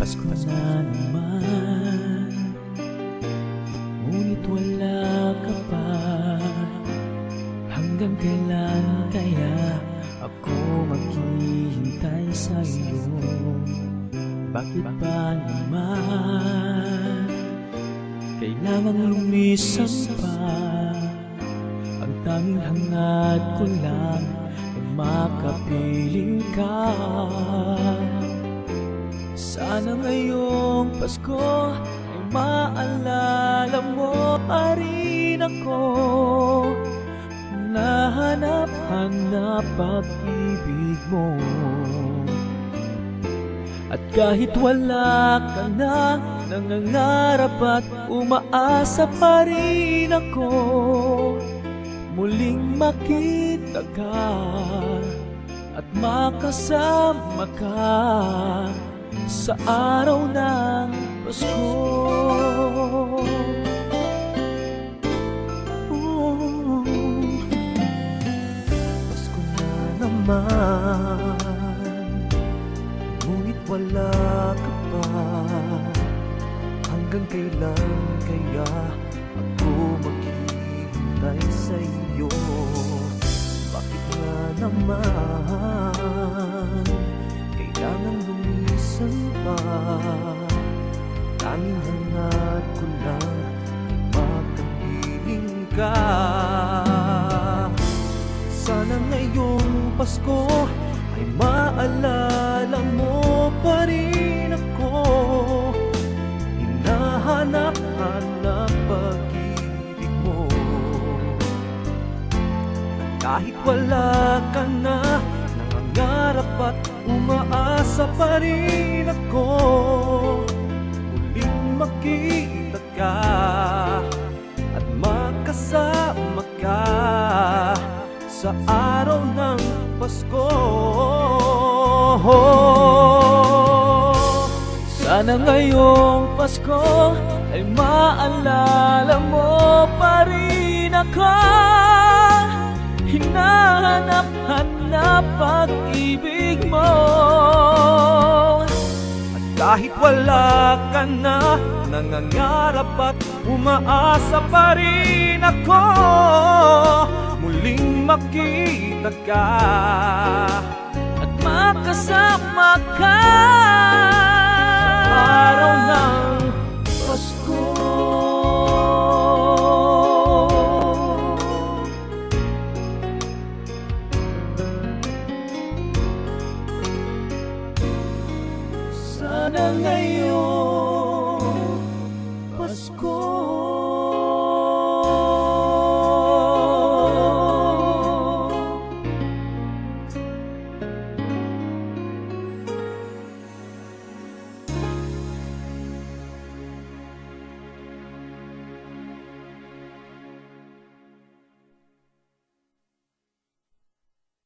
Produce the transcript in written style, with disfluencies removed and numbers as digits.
Pasko na naman, ngunit wala ka pa. Hanggang kailan kaya ako maghihintay sa iyo? Bakit ba naman kailangan lumisan pa? Ang tanging hangad ko lang ay makapiling ka. Sana ngayong Pasko ay maalala mo pa rin ako. Nahanap-hanap pag-ibig mo. At kahit wala ka na, nangangarap at umaasa pa rin ako. Muling makita ka at makasama ka sa araw ng Pasko. Pasko na naman, ngunit wala ka pa. Hanggang kailan kaya ako maghihintay sa iyo? Bakit nga naman kailangan lumisan pa? Tanging hangad ko lang makapiling ka. Sana ngayong Pasko ay maalala mo pa rin ako. Hinahanap-hanap pag-ibig mo. Kahit wala ka na, nangangarap at umaasa pa rin ako. Muling makita ka at makasama ka sa araw ng Pasko. Sana ngayong Pasko ay maalala mo pa rin ako. Hinahanap-hanap pag-ibig mo. At kahit wala ka na, nangangarap at umaasa pa rin ako. Muling makita ka at makasama ka sa araw ng Pasko. Sana ngayon